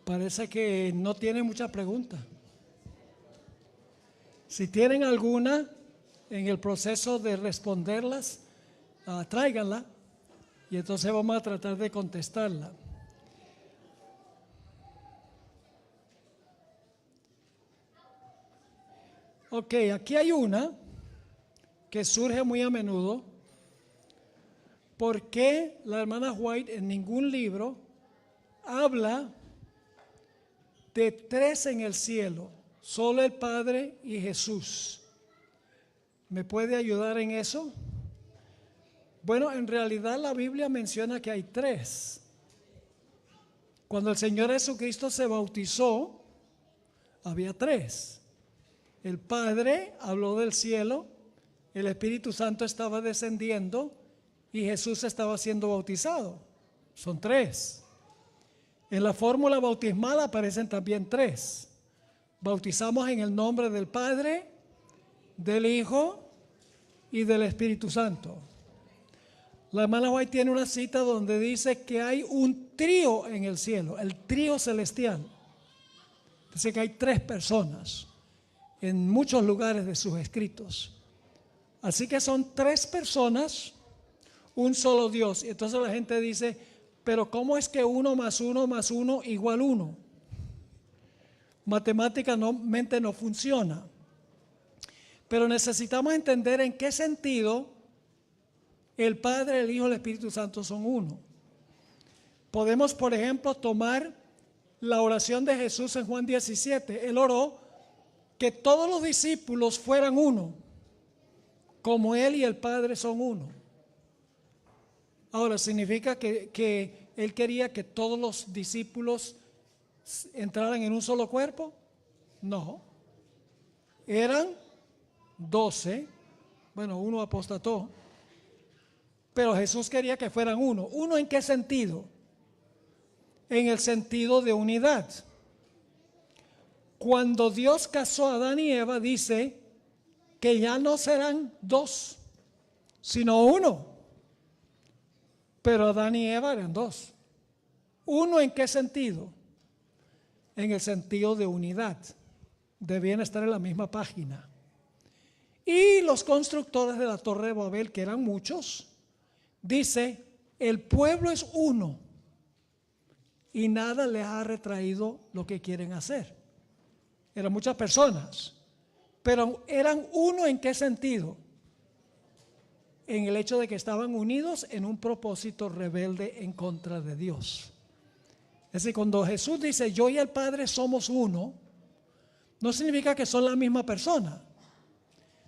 Parece que no tienen muchas preguntas. Si tienen alguna en el proceso de responderlas, tráiganla y entonces vamos a tratar de contestarla. Ok, aquí hay una que surge muy a menudo. ¿Por qué la hermana White en ningún libro habla de tres en el cielo? Solo el Padre y Jesús. ¿Me puede ayudar en eso? Bueno, en realidad la Biblia menciona que hay tres. Cuando el Señor Jesucristo se bautizó, había tres. El Padre habló del cielo, el Espíritu Santo estaba descendiendo y Jesús estaba siendo bautizado. Son tres. En la fórmula bautismal aparecen también tres. Bautizamos en el nombre del Padre, del Hijo y del Espíritu Santo. La hermana White tiene una cita donde dice que hay un trío en el cielo, el trío celestial. Dice que hay tres personas en muchos lugares de sus escritos. Así que son tres personas, un solo Dios. Y entonces la gente dice, pero ¿cómo es que 1 más 1 más 1 igual 1? Matemáticamente no funciona. Pero necesitamos entender en qué sentido el Padre, el Hijo y el Espíritu Santo son uno. Podemos, por ejemplo, tomar la oración de Jesús en Juan 17. Él oró que todos los discípulos fueran uno, como Él y el Padre son uno. Ahora, ¿significa que Él quería que todos los discípulos entraran en un solo cuerpo? No. Eran 12, bueno, uno apostató, pero Jesús quería que fueran uno. ¿Uno en qué sentido? En el sentido de unidad. Cuando Dios casó a Adán y Eva, dice que ya no serán dos, sino uno. Pero Adán y Eva eran dos. ¿Uno en qué sentido? En el sentido de unidad. Debían estar en la misma página. Y los constructores de la Torre de Babel, que eran muchos, dice, el pueblo es uno y nada les ha retraído lo que quieren hacer. Eran muchas personas, pero eran uno ¿en qué sentido? En el hecho de que estaban unidos en un propósito rebelde en contra de Dios. Es decir, cuando Jesús dice, yo y el Padre somos uno, no significa que son la misma persona.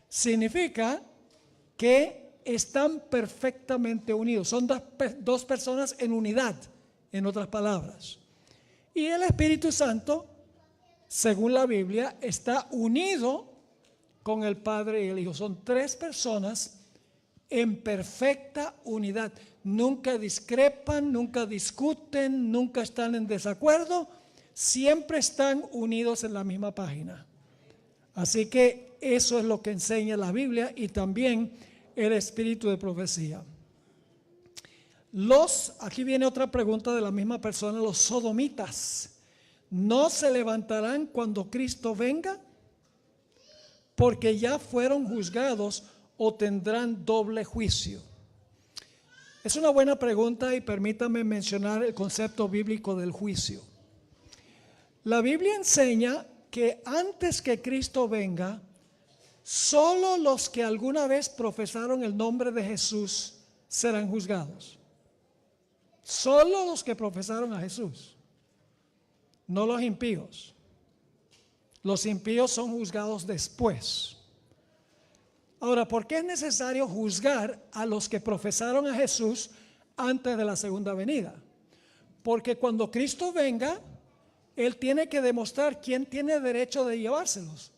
Significa que están perfectamente unidos. Son dos personas en unidad, en otras palabras. Y el Espíritu Santo, según la Biblia, está unido con el Padre y el Hijo. Son tres personas en perfecta unidad. Nunca discrepan, nunca discuten, nunca están en desacuerdo. Siempre están unidos en la misma página. Así que eso es lo que enseña la Biblia y también el espíritu de profecía. Aquí viene otra pregunta de la misma persona, los sodomitas, ¿no se levantarán cuando Cristo venga? Porque ya fueron juzgados o tendrán doble juicio. Es una buena pregunta y permítame mencionar el concepto bíblico del juicio. La Biblia enseña que antes que Cristo venga, solo los que alguna vez profesaron el nombre de Jesús serán juzgados. Solo los que profesaron a Jesús, no los impíos. Los impíos son juzgados después. Ahora, ¿por qué es necesario juzgar a los que profesaron a Jesús antes de la segunda venida? Porque cuando Cristo venga, Él tiene que demostrar quién tiene derecho de llevárselos.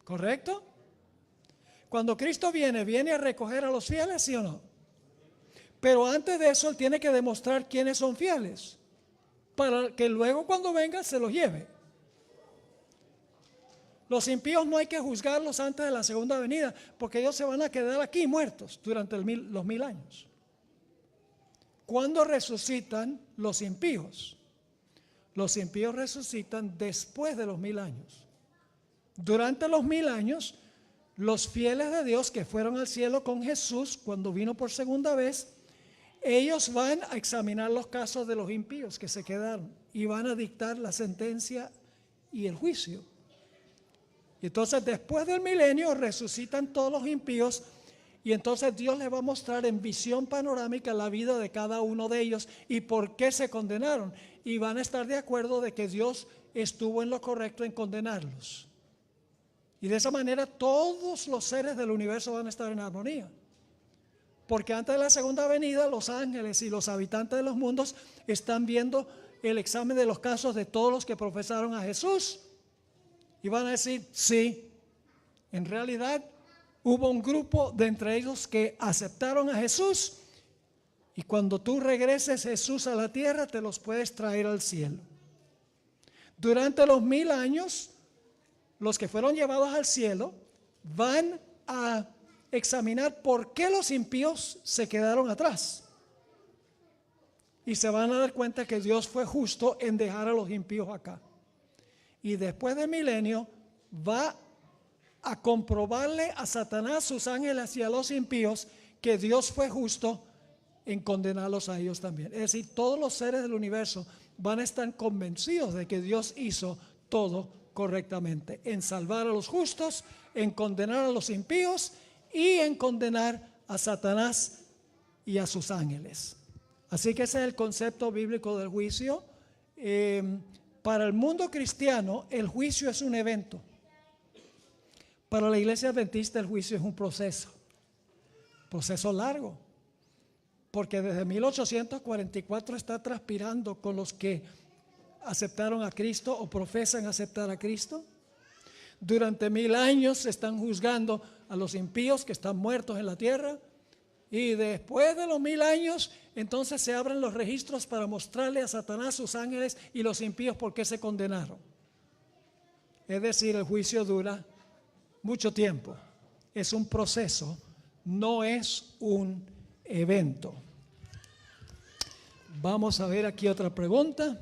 ¿Correcto? Cuando Cristo viene a recoger a los fieles, ¿sí o no? Pero antes de eso, Él tiene que demostrar quiénes son fieles, para que luego cuando venga se los lleve. Los impíos no hay que juzgarlos antes de la segunda venida, porque ellos se van a quedar aquí muertos durante los 1000 años. ¿Cuándo resucitan los impíos? Los impíos resucitan después de los 1000 años. Durante los 1000 años, los fieles de Dios que fueron al cielo con Jesús cuando vino por segunda vez, ellos van a examinar los casos de los impíos que se quedaron y van a dictar la sentencia y el juicio. Y entonces después del milenio resucitan todos los impíos y entonces Dios les va a mostrar en visión panorámica la vida de cada uno de ellos y por qué se condenaron. Y van a estar de acuerdo de que Dios estuvo en lo correcto en condenarlos. Y de esa manera todos los seres del universo van a estar en armonía. Porque antes de la segunda venida, los ángeles y los habitantes de los mundos están viendo el examen de los casos de todos los que profesaron a Jesús. Y van a decir, sí, en realidad hubo un grupo de entre ellos que aceptaron a Jesús. Y cuando tú regreses Jesús a la tierra, te los puedes traer al cielo. Durante los 1000 años, los que fueron llevados al cielo van a examinar por qué los impíos se quedaron atrás. Y se van a dar cuenta que Dios fue justo en dejar a los impíos acá. Y después del milenio va a comprobarle a Satanás, sus ángeles y a los impíos que Dios fue justo en condenarlos a ellos también. Es decir, todos los seres del universo van a estar convencidos de que Dios hizo todo correctamente, en salvar a los justos, en condenar a los impíos y en condenar a Satanás y a sus ángeles. Así que ese es el concepto bíblico del juicio. Para el mundo cristiano el juicio es un evento. Para la iglesia adventista el juicio es un proceso largo, porque desde 1844 está transpirando con los que aceptaron a Cristo o profesan aceptar a Cristo. Durante 1000 años se están juzgando a los impíos que están muertos en la tierra, y después de los 1000 años entonces se abren los registros para mostrarle a Satanás, sus ángeles y los impíos por qué se condenaron. Es decir, el juicio dura mucho tiempo, es un proceso, no es un evento. Vamos a ver aquí otra pregunta.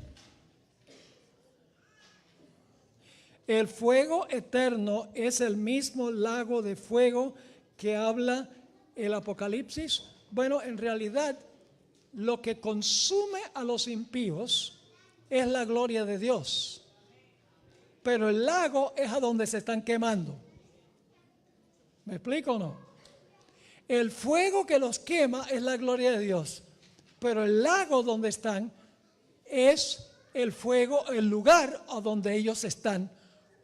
¿El fuego eterno es el mismo lago de fuego que habla el Apocalipsis? Bueno, en realidad lo que consume a los impíos es la gloria de Dios, pero el lago es a donde se están quemando. ¿Me explico o no? El fuego que los quema es la gloria de Dios, pero el lago donde están es el fuego, el lugar a donde ellos están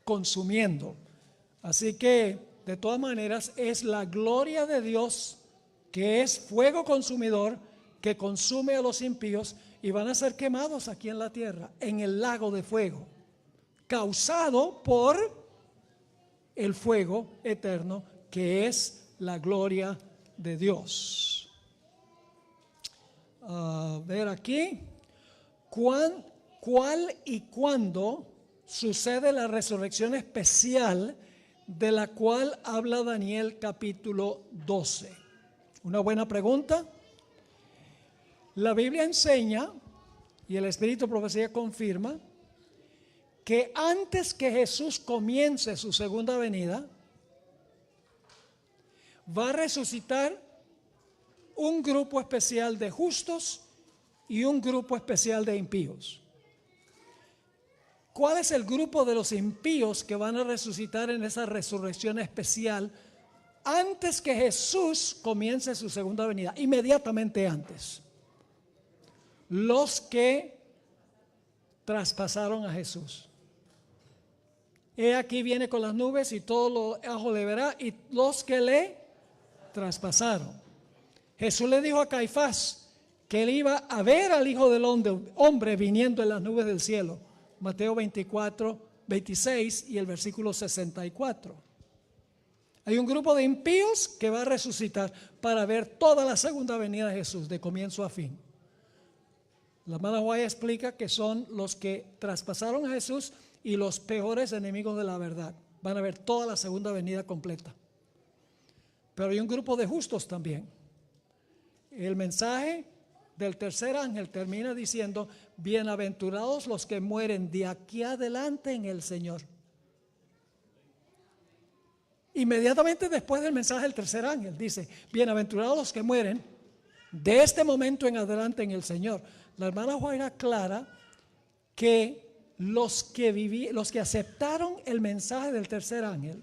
consumiendo. Así que de todas maneras es la gloria de Dios, que es fuego consumidor, que consume a los impíos y van a ser quemados aquí en la tierra, en el lago de fuego, causado por el fuego eterno, que es la gloria de Dios. A ver aquí, ¿cuál y cuándo sucede la resurrección especial de la cual habla Daniel capítulo 12? Una buena pregunta. La Biblia enseña, y el Espíritu de Profecía confirma, que antes que Jesús comience su segunda venida, va a resucitar un grupo especial de justos y un grupo especial de impíos. ¿Cuál es el grupo de los impíos que van a resucitar en esa resurrección especial antes que Jesús comience su segunda venida? Inmediatamente antes. Los que traspasaron a Jesús. He aquí viene con las nubes y todo lo ojos le verá, y los que le traspasaron. Jesús le dijo a Caifás que él iba a ver al Hijo del Hombre viniendo en las nubes del cielo. Mateo 24, 26 y el versículo 64. Hay un grupo de impíos que va a resucitar para ver toda la segunda venida de Jesús, de comienzo a fin. La hermana Guaya explica que son los que traspasaron a Jesús y los peores enemigos de la verdad. Van a ver toda la segunda venida completa. Pero hay un grupo de justos también. El mensaje del tercer ángel termina diciendo: bienaventurados los que mueren de aquí adelante en el Señor. Inmediatamente después del mensaje del tercer ángel dice: bienaventurados los que mueren de este momento en adelante en el Señor. La hermana Juana aclara que los que aceptaron el mensaje del tercer ángel,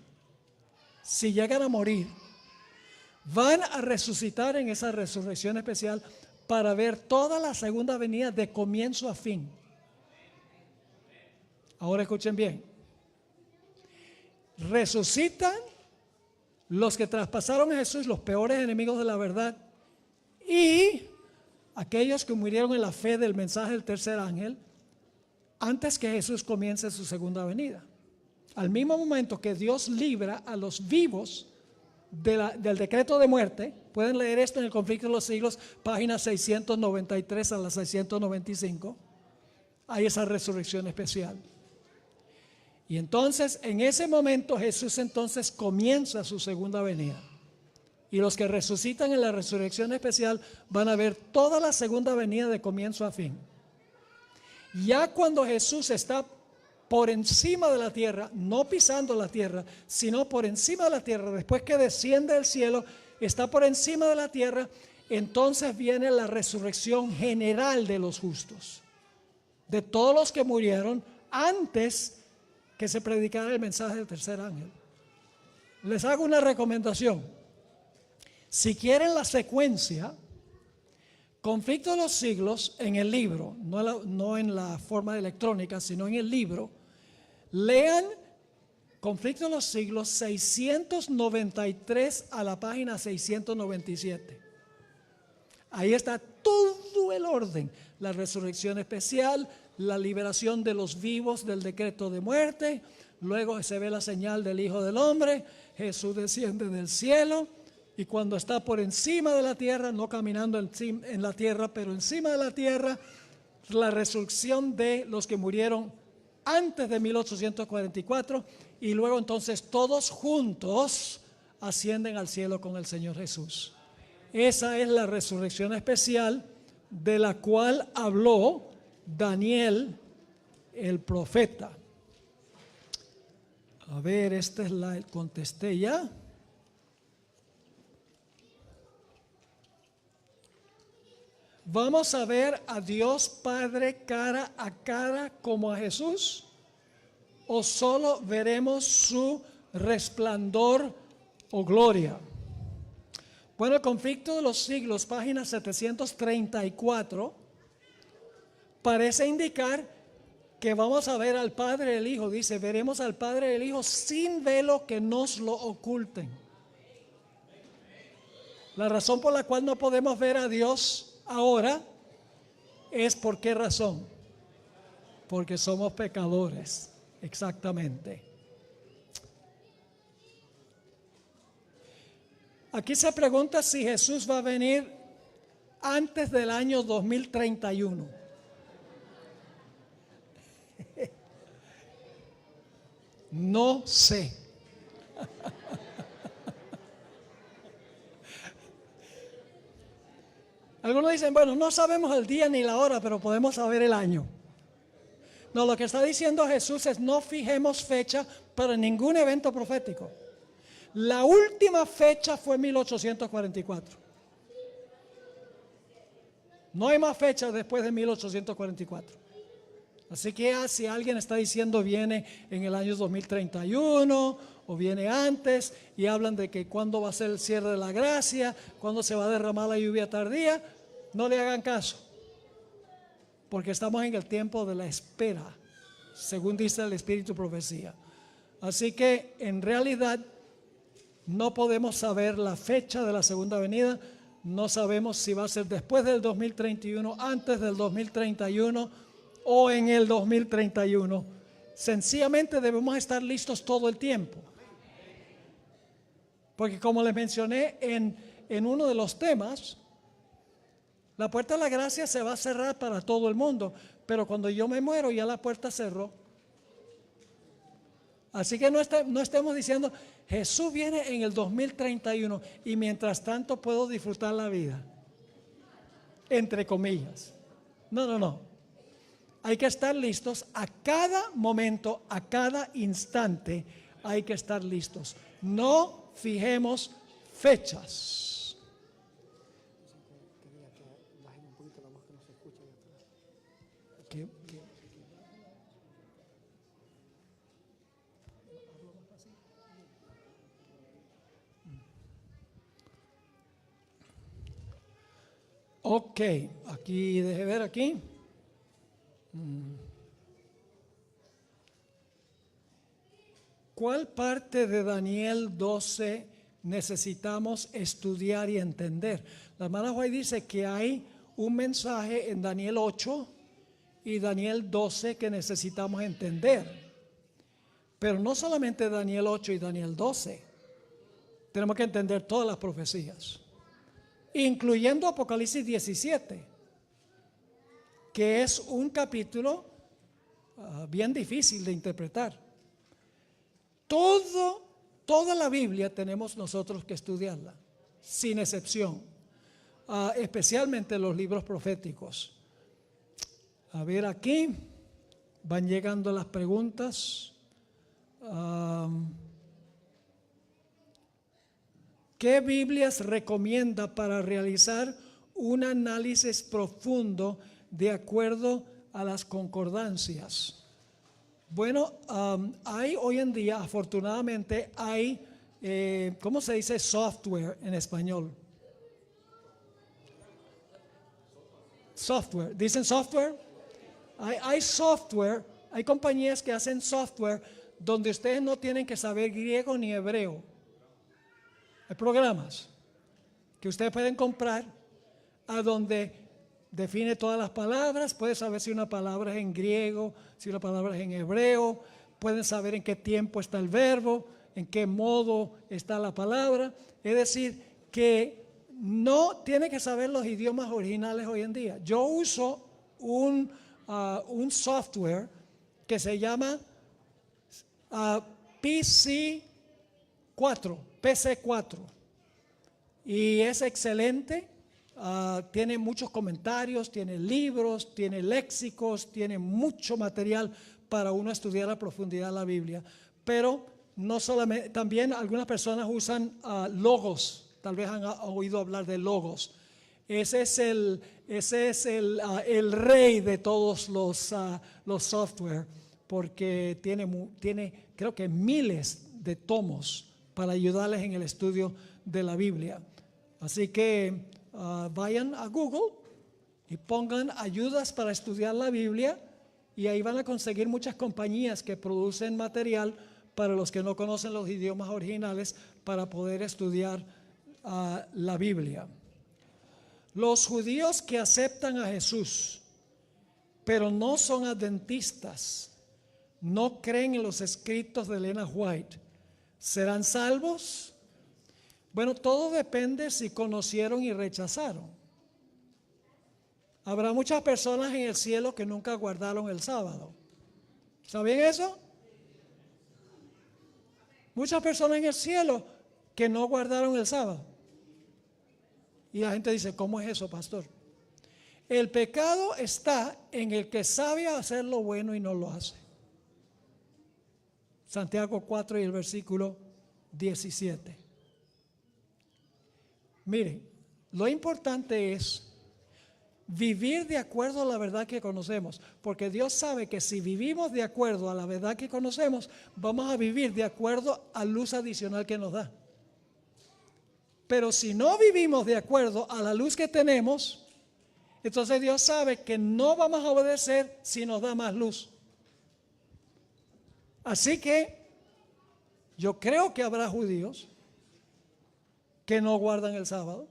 si llegan a morir, van a resucitar en esa resurrección especial para ver toda la segunda venida de comienzo a fin. Ahora escuchen bien: resucitan los que traspasaron a Jesús, los peores enemigos de la verdad, y aquellos que murieron en la fe del mensaje del tercer ángel antes que Jesús comience su segunda venida. Al mismo momento que Dios libra a los vivos del decreto de muerte. Pueden leer esto en el Conflicto de los Siglos, páginas 693 a la 695. Hay esa resurrección especial. Y entonces, en ese momento, Jesús entonces comienza su segunda venida. Y los que resucitan en la resurrección especial van a ver toda la segunda venida de comienzo a fin. Ya cuando Jesús está por encima de la tierra, no pisando la tierra, sino por encima de la tierra, después que desciende del cielo, está por encima de la tierra, entonces viene la resurrección general de los justos, de todos los que murieron antes que se predicara el mensaje del tercer ángel. Les hago una recomendación: si quieren la secuencia, Conflicto de los Siglos, en el libro, no en la forma electrónica, sino en el libro, lean Conflicto de los Siglos 693 a la página 697. Ahí está todo el orden: la resurrección especial, la liberación de los vivos del decreto de muerte, luego se ve la señal del Hijo del Hombre, Jesús desciende del cielo, y cuando está por encima de la tierra, no caminando en la tierra, pero encima de la tierra, la resurrección de los que murieron antes de 1844, y luego entonces todos juntos ascienden al cielo con el Señor Jesús. Esa es la resurrección especial de la cual habló Daniel el profeta. A ver, esta es la contesté ya. ¿Vamos a ver a Dios Padre cara a cara como a Jesús? ¿O solo veremos su resplandor o gloria? Bueno, el Conflicto de los Siglos, página 734, parece indicar que vamos a ver al Padre y el Hijo. Dice: veremos al Padre y el Hijo sin velo que nos lo oculten. La razón por la cual no podemos ver a Dios ahora es ¿por qué razón? Porque somos pecadores, exactamente. Aquí se pregunta si Jesús va a venir antes del año 2031. No sé. Algunos dicen: bueno, no sabemos el día ni la hora, pero podemos saber el año. No, lo que está diciendo Jesús es: no fijemos fecha para ningún evento profético. La última fecha fue 1844. No hay más fecha después de 1844. Así que si alguien está diciendo viene en el año 2031 o viene antes, y hablan de que cuándo va a ser el cierre de la gracia, cuándo se va a derramar la lluvia tardía, no le hagan caso, porque estamos en el tiempo de la espera, según dice el Espíritu Profecía. Así que en realidad no podemos saber la fecha de la segunda venida. No sabemos si va a ser después del 2031, antes del 2031 o en el 2031. Sencillamente debemos estar listos todo el tiempo, porque como les mencioné en uno de los temas, la puerta de la gracia se va a cerrar para todo el mundo, pero cuando yo me muero ya la puerta cerró. Así que no estemos diciendo Jesús viene en el 2031 y mientras tanto puedo disfrutar la vida. entre comillas. No, no, no. Hay que estar listos a cada momento, a cada instante. Hay que estar listos. No fijemos fechas. ¿Qué? Ok, aquí, deje ver aquí. ¿Cuál parte de Daniel 12 necesitamos estudiar y entender? La hermana White dice que hay un mensaje en Daniel 8 y Daniel 12 que necesitamos entender. Pero no solamente Daniel 8 y Daniel 12. Tenemos que entender todas las profecías, incluyendo Apocalipsis 17, que es un capítulo bien difícil de interpretar. Toda la Biblia tenemos nosotros que estudiarla, sin excepción, especialmente los libros proféticos. A ver, aquí van llegando las preguntas. ¿Qué Biblias recomienda para realizar un análisis profundo de acuerdo a las concordancias? Bueno, hay hoy en día, afortunadamente, hay, ¿cómo se dice software en español? Software, ¿dicen software? Hay software, hay compañías que hacen software donde ustedes no tienen que saber griego ni hebreo. Hay programas que ustedes pueden comprar a donde define todas las palabras, pueden saber si una palabra es en griego, si una palabra es en hebreo, pueden saber en qué tiempo está el verbo, en qué modo está la palabra. Es decir, que no tiene que saber los idiomas originales hoy en día. Yo uso un software que se llama PC4 y es excelente. Tiene muchos comentarios, tiene libros, tiene léxicos, tiene mucho material para uno estudiar a profundidad la Biblia. Pero no solamente, también algunas personas usan Logos. Tal vez han oído hablar de Logos. Ese es el rey de todos los software, porque tiene creo que miles de tomos para ayudarles en el estudio de la Biblia. Así que vayan a Google y pongan ayudas para estudiar la Biblia y ahí van a conseguir muchas compañías que producen material para los que no conocen los idiomas originales para poder estudiar la Biblia. Los judíos que aceptan a Jesús, pero no son adventistas, no creen en los escritos de Elena White, ¿serán salvos? Bueno, todo depende si conocieron y rechazaron. Habrá muchas personas en el cielo que nunca guardaron el sábado. ¿Sabían eso? Muchas personas en el cielo que no guardaron el sábado. Y la gente dice, ¿cómo es eso, pastor? El pecado está en el que sabe hacer lo bueno y no lo hace. Santiago 4 y el versículo 17. Miren, lo importante es vivir de acuerdo a la verdad que conocemos, porque Dios sabe que si vivimos de acuerdo a la verdad que conocemos, vamos a vivir de acuerdo a luz adicional que nos da. Pero si no vivimos de acuerdo a la luz que tenemos, entonces Dios sabe que no vamos a obedecer si nos da más luz. Así que yo creo que habrá judíos que no guardan el sábado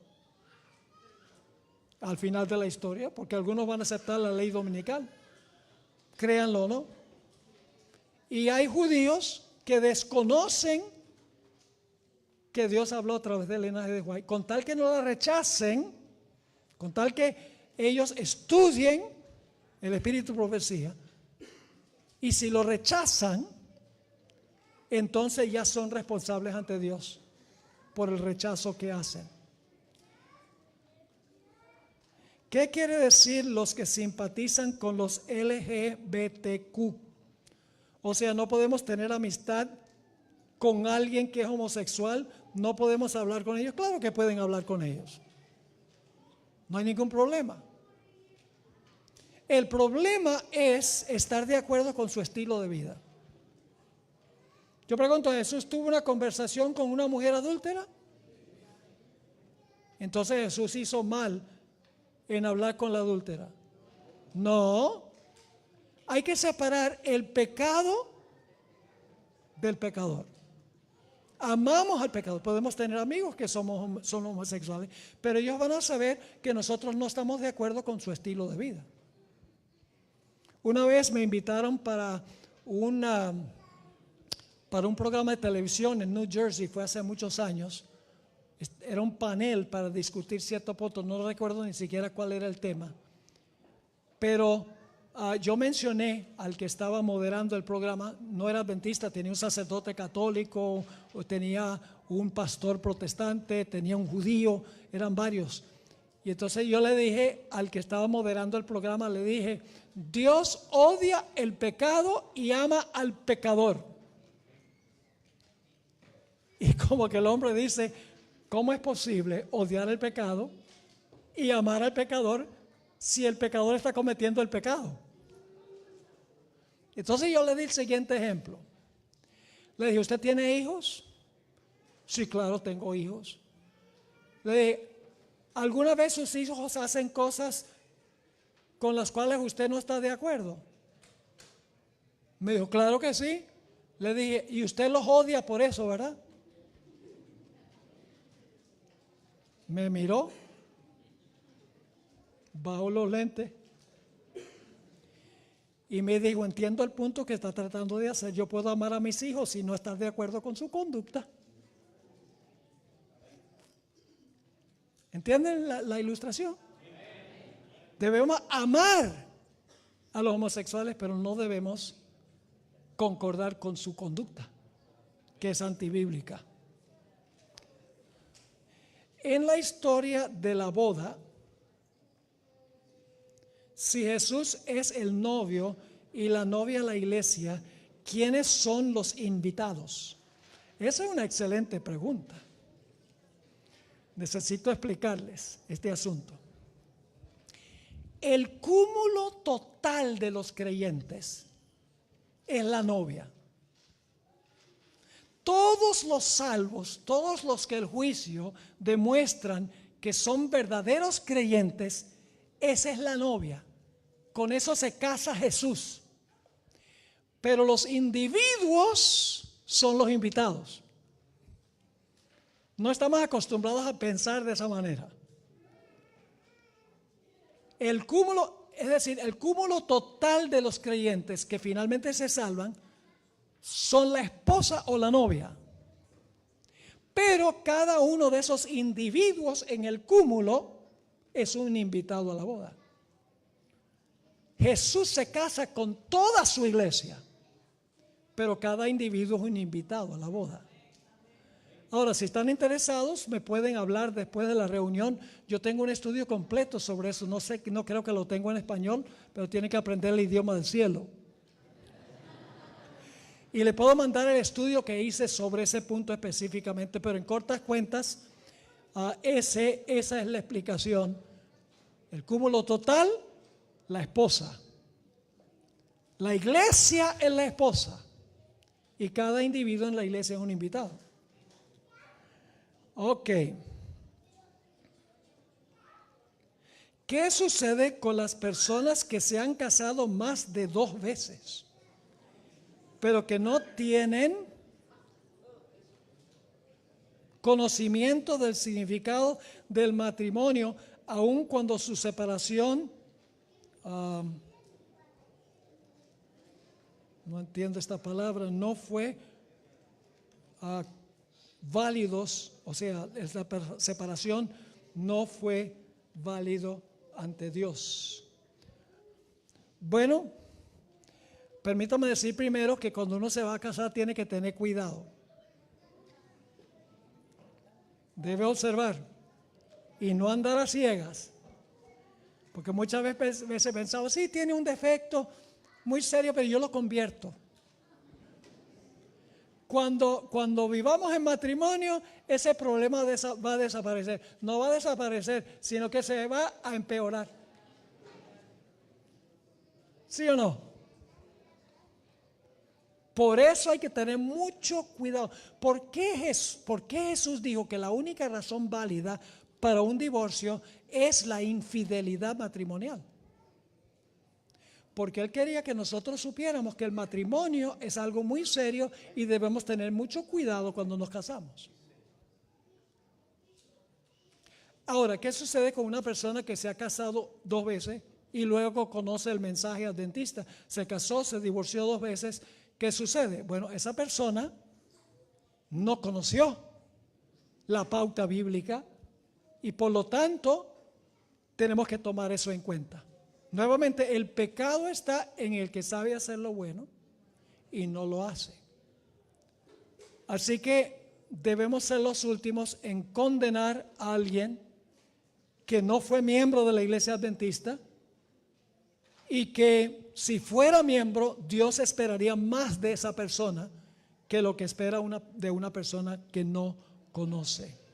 al final de la historia, porque algunos van a aceptar la ley dominical, créanlo o no. Y hay judíos que desconocen que Dios habló a través del linaje de White, con tal que no la rechacen, con tal que ellos estudien el espíritu de profecía, y si lo rechazan, entonces ya son responsables ante Dios por el rechazo que hacen. ¿Qué quiere decir los que simpatizan con los LGBTQ? O sea, no podemos tener amistad con alguien que es homosexual, no podemos hablar con ellos. Claro que pueden hablar con ellos. No hay ningún problema. El problema es estar de acuerdo con su estilo de vida. Yo pregunto, ¿Jesús tuvo una conversación con una mujer adúltera? Entonces Jesús hizo mal en hablar con la adúltera. No, hay que separar el pecado del pecador. Amamos al pecador. Podemos tener amigos que son homosexuales, pero ellos van a saber que nosotros no estamos de acuerdo con su estilo de vida. Una vez me invitaron para un programa de televisión en New Jersey, fue hace muchos años. Era un panel para discutir cierto punto, no recuerdo ni siquiera cuál era el tema, pero yo mencioné al que estaba moderando el programa, no era adventista, tenía un sacerdote católico, o tenía un pastor protestante, tenía un judío, eran varios. Y entonces yo le dije al que estaba moderando el programa, le dije, Dios odia el pecado y ama al pecador. Y como que el hombre dice, ¿cómo es posible odiar el pecado y amar al pecador si el pecador está cometiendo el pecado? Entonces yo le di el siguiente ejemplo. Le dije, ¿usted tiene hijos? Sí, claro, tengo hijos. Le dije, ¿alguna vez sus hijos hacen cosas con las cuales usted no está de acuerdo? Me dijo, claro que sí. Le dije, y usted los odia por eso, ¿verdad? Me miró, bajó los lentes y me dijo, entiendo el punto que está tratando de hacer. Yo puedo amar a mis hijos si no estar de acuerdo con su conducta. ¿Entienden la ilustración? Debemos amar a los homosexuales, pero no debemos concordar con su conducta, que es antibíblica. En la historia de la boda, si Jesús es el novio y la novia la iglesia, ¿quiénes son los invitados? Esa es una excelente pregunta. Necesito explicarles este asunto. El cúmulo total de los creyentes es la novia. Todos los salvos, todos los que el juicio demuestran que son verdaderos creyentes, esa es la novia. Con eso se casa Jesús. Pero los individuos son los invitados. No estamos acostumbrados a pensar de esa manera. El cúmulo, es decir, el cúmulo total de los creyentes que finalmente se salvan son la esposa o la novia. Pero cada uno de esos individuos en el cúmulo es un invitado a la boda. Jesús se casa con toda su iglesia, pero cada individuo es un invitado a la boda. Ahora, si están interesados, me pueden hablar después de la reunión. Yo tengo un estudio completo sobre eso. No creo que lo tengo en español, pero tienen que aprender el idioma del cielo. Y le puedo mandar el estudio que hice sobre ese punto específicamente, pero en cortas cuentas, esa es la explicación. El cúmulo total, la esposa. La iglesia es la esposa. Y cada individuo en la iglesia es un invitado. Ok. ¿Qué sucede con las personas que se han casado más de 2 veces, pero que no tienen conocimiento del significado del matrimonio, aun cuando su separación, no entiendo esta palabra, no fue válidos, o sea, la separación no fue válido ante Dios? Bueno, permítame decir primero que cuando uno se va a casar tiene que tener cuidado. Debe observar y no andar a ciegas. Porque muchas veces pensamos, sí, tiene un defecto muy serio, pero yo lo convierto. Cuando vivamos en matrimonio, ese problema va a desaparecer. No va a desaparecer, sino que se va a empeorar. ¿Sí o no? Por eso hay que tener mucho cuidado. ¿Por qué Jesús dijo que la única razón válida para un divorcio es la infidelidad matrimonial? Porque Él quería que nosotros supiéramos que el matrimonio es algo muy serio y debemos tener mucho cuidado cuando nos casamos. Ahora, ¿qué sucede con una persona que se ha casado 2 veces y luego conoce el mensaje adventista? Se casó, se divorció 2 veces. ¿Qué sucede? Bueno, esa persona no conoció la pauta bíblica y por lo tanto tenemos que tomar eso en cuenta. Nuevamente, el pecado está en el que sabe hacer lo bueno y no lo hace. Así que debemos ser los últimos en condenar a alguien que no fue miembro de la iglesia adventista y que si fuera miembro, Dios esperaría más de esa persona que lo que espera de una persona que no conoce.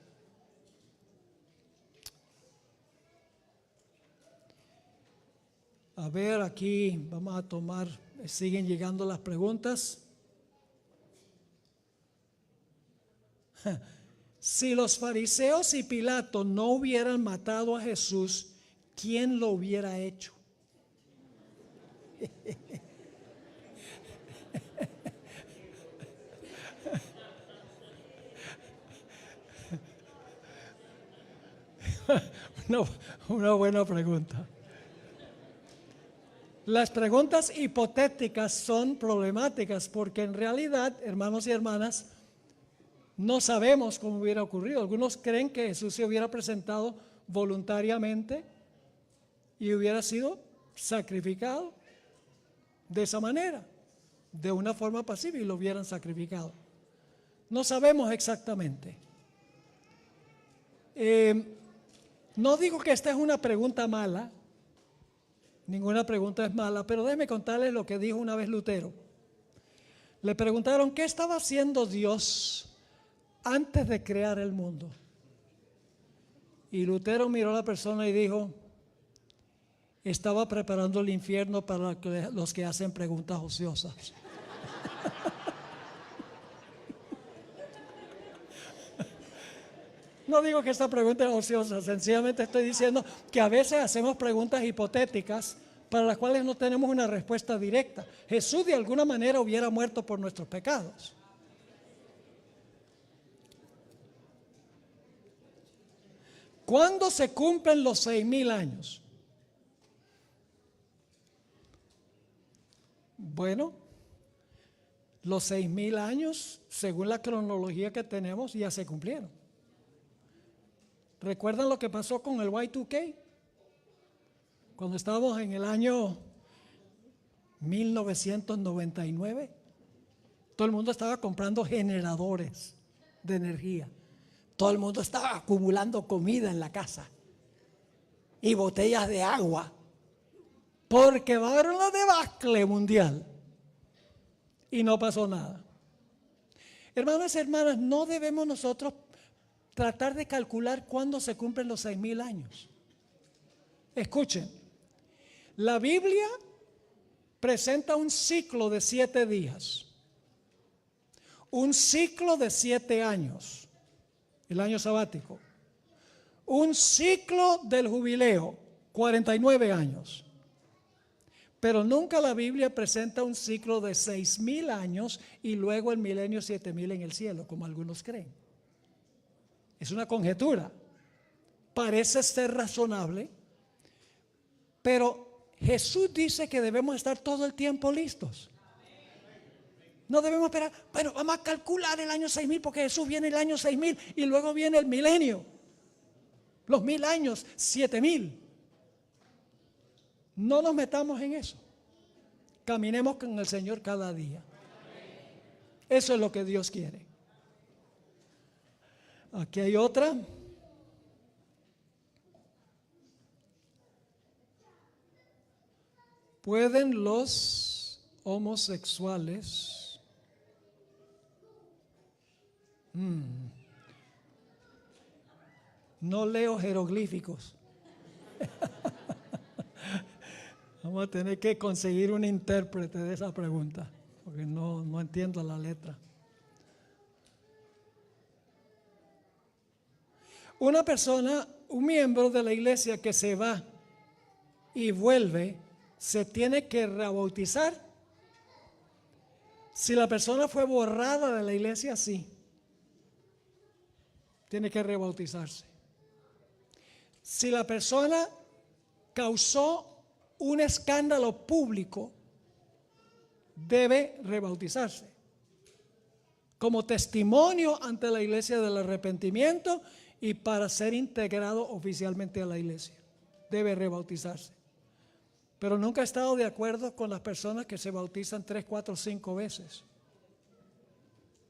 A ver, aquí vamos a tomar, siguen llegando las preguntas. Si los fariseos y Pilato no hubieran matado a Jesús, ¿quién lo hubiera hecho? Una buena pregunta. Las preguntas hipotéticas son problemáticas porque en realidad, hermanos y hermanas, no sabemos cómo hubiera ocurrido. Algunos creen que Jesús se hubiera presentado voluntariamente y hubiera sido sacrificado de esa manera, de una forma pasiva, y lo hubieran sacrificado. No sabemos exactamente. No digo que esta es una pregunta mala. Ninguna pregunta es mala, pero déjeme contarles lo que dijo una vez Lutero. Le preguntaron, ¿qué estaba haciendo Dios antes de crear el mundo? Y Lutero miró a la persona y dijo, estaba preparando el infierno para los que hacen preguntas ociosas. No digo que esta pregunta es ociosa, sencillamente estoy diciendo que a veces hacemos preguntas hipotéticas para las cuales no tenemos una respuesta directa. Jesús de alguna manera hubiera muerto por nuestros pecados. ¿Cuándo se cumplen los 6,000 años? Bueno, los 6,000 años, según la cronología que tenemos, ya se cumplieron. ¿Recuerdan lo que pasó con el Y2K? Cuando estábamos en el año 1999, todo el mundo estaba comprando generadores de energía. Todo el mundo estaba acumulando comida en la casa y botellas de agua, porque va a haber una debacle mundial. Y no pasó nada. Hermanos y hermanas, no debemos nosotros tratar de calcular cuándo se cumplen los 6,000 años. Escuchen, la Biblia presenta un ciclo de 7 días, un ciclo de 7 años, el año sabático, un ciclo del jubileo, 49 años. Pero nunca la Biblia presenta un ciclo de 6,000 años y luego el milenio 7,000 en el cielo, como algunos creen. Es una conjetura. Parece ser razonable, pero Jesús dice que debemos estar todo el tiempo listos. No debemos esperar, bueno, vamos a calcular el año 6,000 porque Jesús viene el año 6,000 y luego viene el milenio. Los 1,000 años, 7,000. No nos metamos en eso. Caminemos con el Señor cada día. Eso es lo que Dios quiere. Aquí hay otra. ¿Pueden los homosexuales no leo jeroglíficos? Vamos a tener que conseguir un intérprete de esa pregunta, porque no entiendo la letra. Una persona, un miembro de la iglesia que se va y vuelve, ¿se tiene que rebautizar? Si la persona fue borrada de la iglesia, sí. Tiene que rebautizarse. Si la persona causó un escándalo público, debe rebautizarse. Como testimonio ante la iglesia del arrepentimiento y para ser integrado oficialmente a la iglesia, debe rebautizarse. Pero nunca he estado de acuerdo con las personas que se bautizan 3, 4, 5 veces,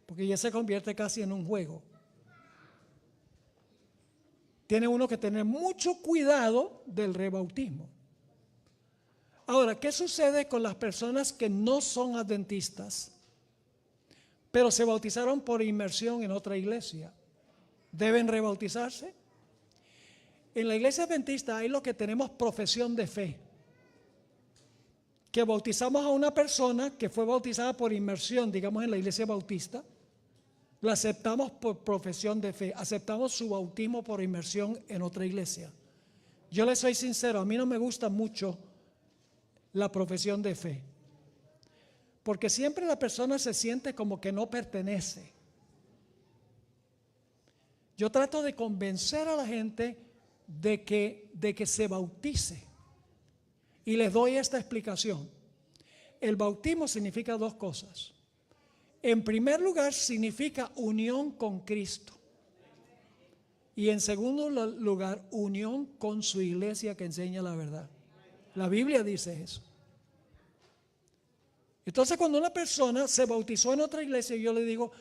porque ya se convierte casi en un juego. Tiene uno que tener mucho cuidado del rebautismo. Ahora, ¿qué sucede con las personas que no son adventistas, pero se bautizaron por inmersión en otra iglesia? ¿Deben rebautizarse? En la iglesia adventista hay lo que tenemos profesión de fe, que bautizamos a una persona que fue bautizada por inmersión, digamos en la iglesia bautista, la aceptamos por profesión de fe, aceptamos su bautismo por inmersión en otra iglesia. Yo le soy sincero, a mí no me gusta mucho la profesión de fe, porque siempre la persona se siente como que no pertenece. Yo trato de convencer a la gente de que se bautice, y les doy esta explicación. El bautismo significa dos cosas. En primer lugar, significa unión con Cristo. Y en segundo lugar, unión con su iglesia que enseña la verdad. La Biblia dice eso. Entonces, cuando una persona se bautizó en otra iglesia, yo le digo,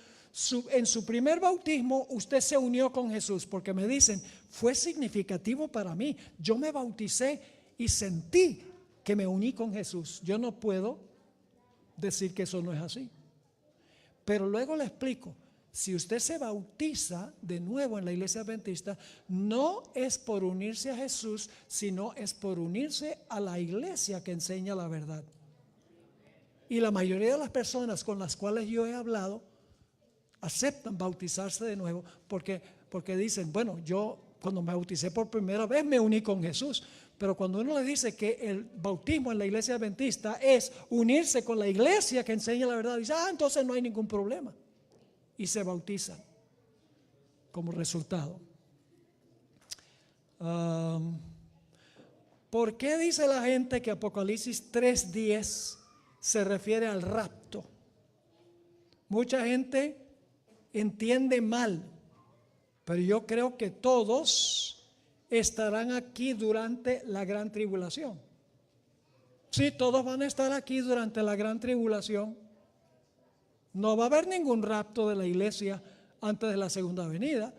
en su primer bautismo usted se unió con Jesús, porque me dicen, fue significativo para mí. Yo me bauticé y sentí que me uní con Jesús. Yo no puedo decir que eso no es así. Pero luego le explico, si usted se bautiza de nuevo en la iglesia adventista, no es por unirse a Jesús, sino es por unirse a la iglesia que enseña la verdad. Y la mayoría de las personas con las cuales yo he hablado aceptan bautizarse de nuevo porque dicen, bueno, yo cuando me bauticé por primera vez me uní con Jesús. Pero cuando uno le dice que el bautismo en la iglesia adventista es unirse con la iglesia que enseña la verdad, dice, entonces no hay ningún problema. Y se bautizan como resultado. ¿Por qué dice la gente que Apocalipsis 3:10 se refiere al rapto? Mucha gente entiende mal, pero yo creo que todos estarán aquí durante la gran tribulación. Sí, todos van a estar aquí durante la gran tribulación. No va a haber ningún rapto de la iglesia antes de la segunda venida.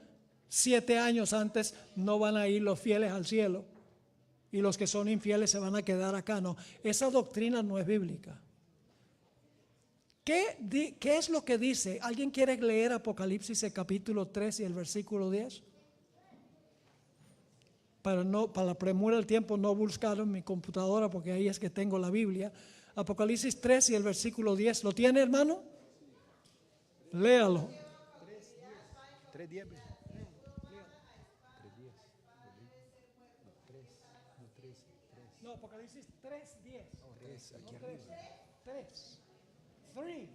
7 años antes no van a ir los fieles al cielo y los que son infieles se van a quedar acá. No, esa doctrina no es bíblica. ¿Qué es lo que dice? ¿Alguien quiere leer Apocalipsis el capítulo 3 y el versículo 10? Para la premura del tiempo no buscarlo en mi computadora porque ahí es que tengo la Biblia. Apocalipsis 3 y el versículo 10. ¿Lo tiene, hermano? Léalo. 3:10. No, Apocalipsis 3:10. Aquí arriba. 3. 3.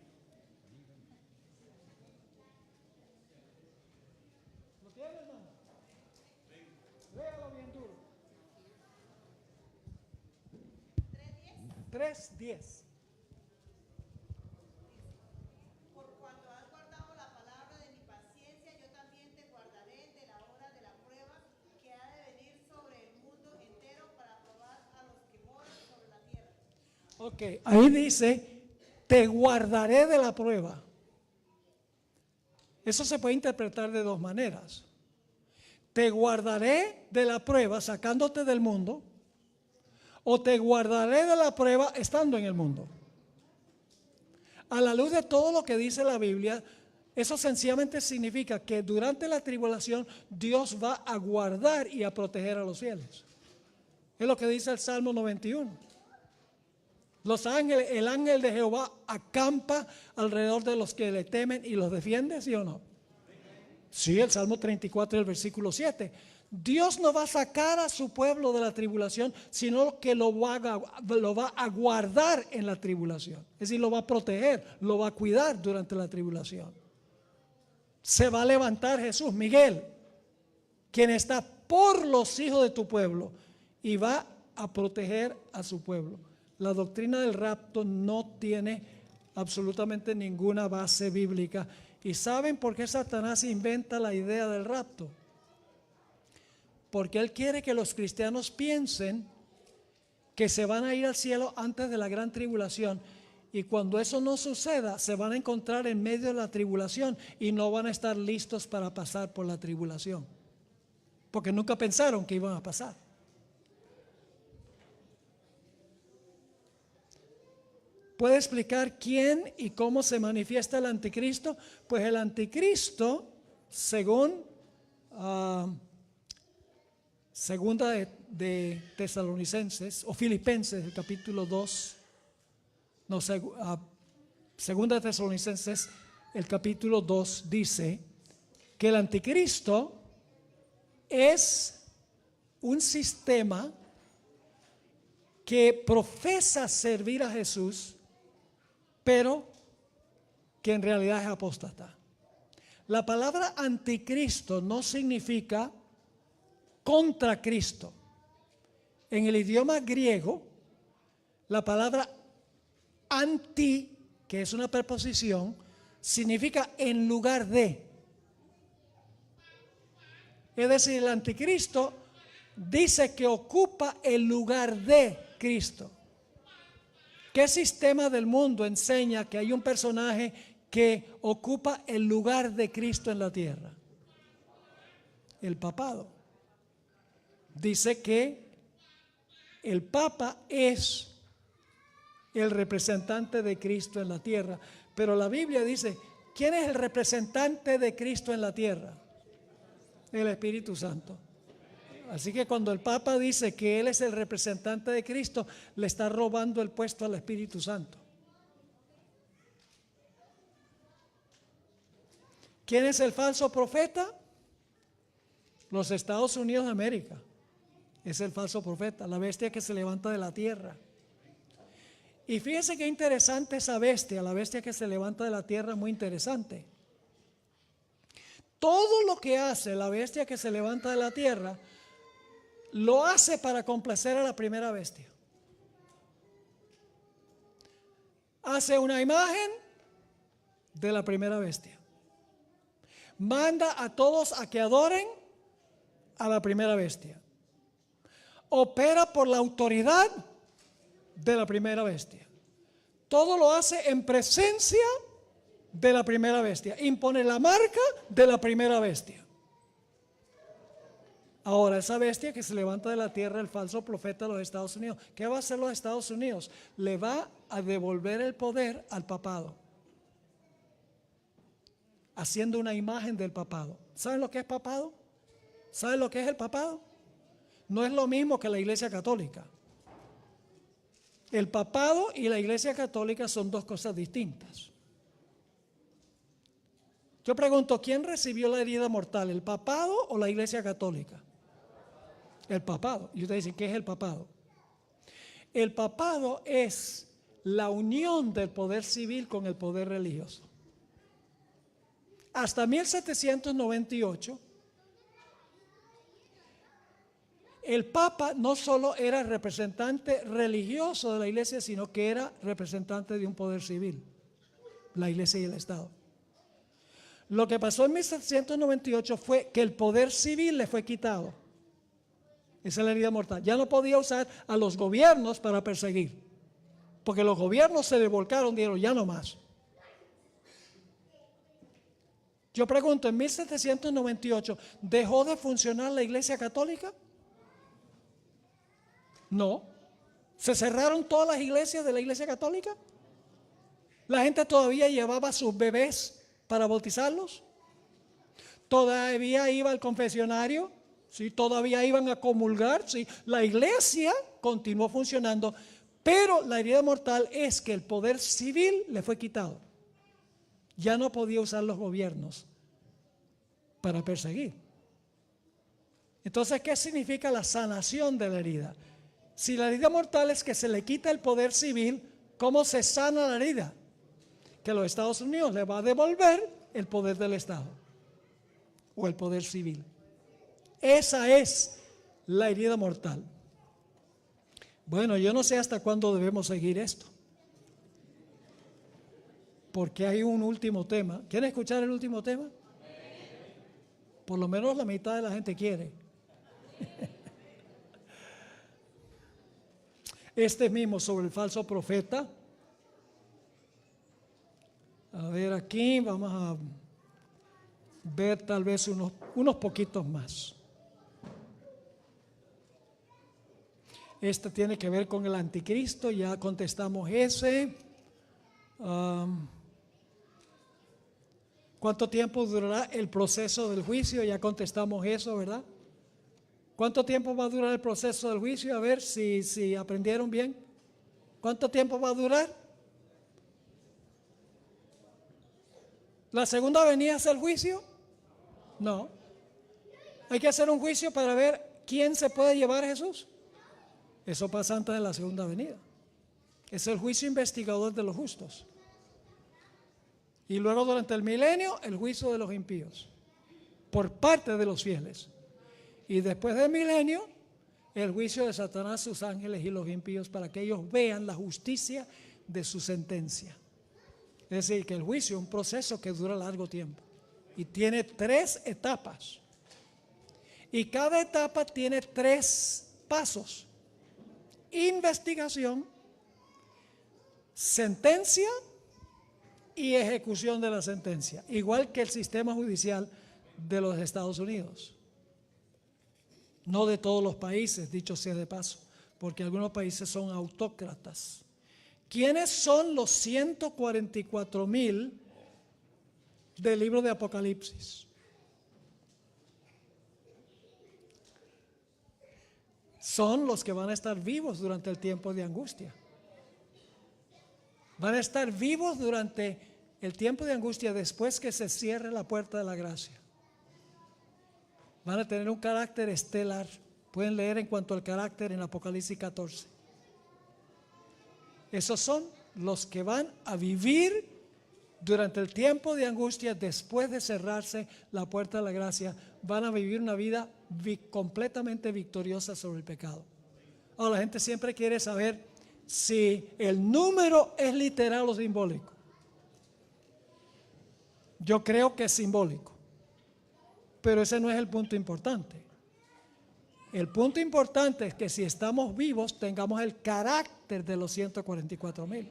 ¿Lo tiene, hermano? Léalo bien duro. 3:10. Por cuanto has guardado la palabra de mi paciencia, yo también te guardaré de la hora de la prueba que ha de venir sobre el mundo entero para probar a los que moran sobre la tierra. Ok, ahí dice, te guardaré de la prueba. Eso se puede interpretar de dos maneras. Te guardaré de la prueba sacándote del mundo, ¿O te guardaré de la prueba estando en el mundo? A la luz de todo lo que dice la Biblia, eso sencillamente significa que durante la tribulación Dios va a guardar y a proteger a los fieles. Es lo que dice el Salmo 91. Los ángeles, el ángel de Jehová acampa alrededor de los que le temen y los defiende, ¿sí o no? Sí, el Salmo 34 y el versículo 7. Dios no va a sacar a su pueblo de la tribulación, sino que lo va a guardar en la tribulación. Es decir, lo va a proteger, lo va a cuidar durante la tribulación. Se va a levantar Jesús, Miguel, quien está por los hijos de tu pueblo, y va a proteger a su pueblo. La doctrina del rapto no tiene absolutamente ninguna base bíblica. ¿Y saben por qué Satanás inventa la idea del rapto? Porque él quiere que los cristianos piensen que se van a ir al cielo antes de la gran tribulación, y cuando eso no suceda se van a encontrar en medio de la tribulación y no van a estar listos para pasar por la tribulación, porque nunca pensaron que iban a pasar. ¿Puede explicar quién y cómo se manifiesta el anticristo? Pues el anticristo, según segunda de Tesalonicenses o Filipenses, el capítulo 2, no, segunda de Tesalonicenses, el capítulo 2 dice que el anticristo es un sistema que profesa servir a Jesús, pero que en realidad es apóstata. La palabra anticristo no significa contra Cristo. En el idioma griego, la palabra anti, que es una preposición, significa en lugar de. Es decir, el anticristo dice que ocupa el lugar de Cristo. ¿Qué sistema del mundo enseña que hay un personaje que ocupa el lugar de Cristo en la tierra? El papado. Dice que el Papa es el representante de Cristo en la tierra, pero la Biblia dice, ¿quién es el representante de Cristo en la tierra? El Espíritu Santo. Así que cuando el Papa dice que Él es el representante de Cristo, le está robando el puesto al Espíritu Santo. ¿Quién es el falso profeta? Los Estados Unidos de América. Es el falso profeta, la bestia que se levanta de la tierra. Y fíjense qué interesante esa bestia, la bestia que se levanta de la tierra, muy interesante. Todo lo que hace la bestia que se levanta de la tierra, lo hace para complacer a la primera bestia. Hace una imagen de la primera bestia. Manda a todos a que adoren a la primera bestia. Opera por la autoridad de la primera bestia. Todo lo hace en presencia de la primera bestia. Impone la marca de la primera bestia. Ahora, esa bestia que se levanta de la tierra, el falso profeta de los Estados Unidos, ¿qué va a hacer los Estados Unidos? Le va a devolver el poder al papado, haciendo una imagen del papado. ¿Saben lo que es papado? ¿Saben lo que es el papado? No es lo mismo que la Iglesia Católica. El papado y la Iglesia Católica son dos cosas distintas. Yo pregunto, ¿quién recibió la herida mortal? ¿El papado o la Iglesia Católica? El papado. Y ustedes dicen, ¿qué es el papado? El papado es la unión del poder civil con el poder religioso. Hasta 1798, el Papa no solo era representante religioso de la Iglesia, sino que era representante de un poder civil, la Iglesia y el Estado. Lo que pasó en 1798 fue que el poder civil le fue quitado. Esa es la herida mortal. Ya no podía usar a los gobiernos para perseguir, porque los gobiernos se le volcaron, dijeron ya no más. Yo pregunto, en 1798, ¿dejó de funcionar la Iglesia Católica? No, ¿Se cerraron todas las iglesias de la Iglesia Católica? ¿La gente todavía llevaba a sus bebés para bautizarlos? ¿Todavía iba al confesionario? ¿Sí? ¿Todavía iban a comulgar? ¿Sí? La iglesia continuó funcionando, pero la herida mortal es que el poder civil le fue quitado. Ya no podía usar los gobiernos para perseguir. Entonces, ¿qué significa la sanación de la herida? Si la herida mortal es que se le quita el poder civil, ¿cómo se sana la herida? Que los Estados Unidos le va a devolver el poder del Estado o el poder civil. Esa es la herida mortal. Bueno, yo no sé hasta cuándo debemos seguir esto, porque hay un último tema. ¿Quieren escuchar el último tema? Por lo menos la mitad de la gente quiere. Este mismo sobre el falso profeta. A ver, aquí vamos a ver tal vez unos poquitos más. Este tiene que ver con el anticristo, ya contestamos ese. ¿Cuánto tiempo durará el proceso del juicio? Ya contestamos eso, ¿verdad? ¿Cuánto tiempo va a durar el proceso del juicio? A ver si aprendieron bien. ¿Cuánto tiempo va a durar? ¿La segunda venida es el juicio? No. Hay que hacer un juicio para ver quién se puede llevar a Jesús. Eso pasa antes de la segunda venida. Es el juicio investigador de los justos. Y luego durante el milenio, el juicio de los impíos, por parte de los fieles. Y después del milenio, el juicio de Satanás, sus ángeles y los impíos, para que ellos vean la justicia de su sentencia. Es decir, que el juicio es un proceso que dura largo tiempo y tiene 3 etapas. Y cada etapa tiene 3 pasos: investigación, sentencia y ejecución de la sentencia, igual que el sistema judicial de los Estados Unidos. No de todos los países, dicho sea de paso, porque algunos países son autócratas. ¿Quiénes son los 144,000 del libro de Apocalipsis? Son los que van a estar vivos durante el tiempo de angustia. Van a estar vivos durante el tiempo de angustia después que se cierre la puerta de la gracia. Van a tener un carácter estelar. Pueden leer en cuanto al carácter en Apocalipsis 14. Esos son los que van a vivir durante el tiempo de angustia después de cerrarse la puerta de la gracia. Van a vivir una vida completamente victoriosa sobre el pecado. Ahora, la gente siempre quiere saber si el número es literal o simbólico. Yo creo que es simbólico, pero ese no es el punto importante. El punto importante es que si estamos vivos tengamos el carácter de los 144,000.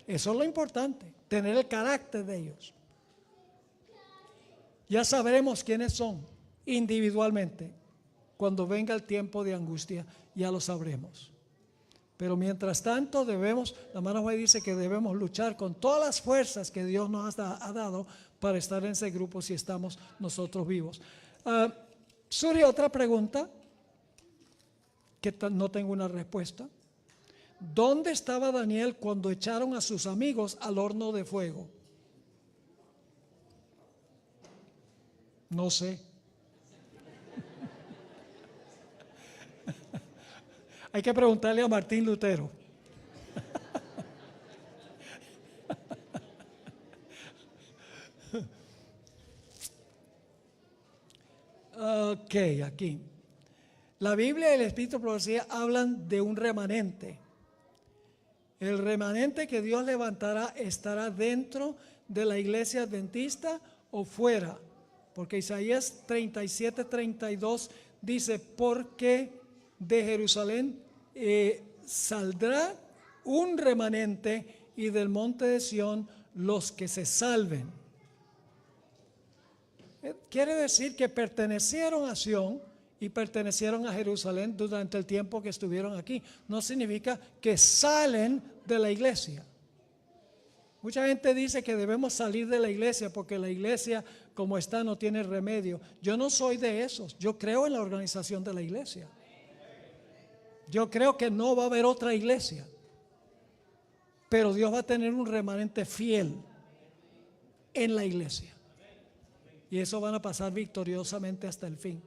Eso es lo importante, tener el carácter de ellos. Ya sabremos quiénes son individualmente. Cuando venga el tiempo de angustia, ya lo sabremos. Pero mientras tanto debemos, la hermana White dice que debemos luchar con todas las fuerzas que Dios nos ha dado para estar en ese grupo si estamos nosotros vivos. Surge otra pregunta que no tengo una respuesta. ¿Dónde estaba Daniel cuando echaron a sus amigos al horno de fuego? No sé. Hay que preguntarle a Martín Lutero. Ok, aquí. La Biblia y el Espíritu de Profecía hablan de un remanente. El remanente que Dios levantará estará dentro de la iglesia adventista o fuera. Porque Isaías 37:32 dice, porque de Jerusalén saldrá un remanente y del monte de Sión los que se salven. Quiere decir que pertenecieron a Sión y pertenecieron a Jerusalén durante el tiempo que estuvieron aquí. No significa que salen de la iglesia. Mucha gente dice que debemos salir de la iglesia porque la iglesia como está no tiene remedio. Yo no soy de esos. Yo creo en la organización de la iglesia. Yo creo que no va a haber otra iglesia. Pero Dios va a tener un remanente fiel en la iglesia. Y eso van a pasar victoriosamente hasta el fin.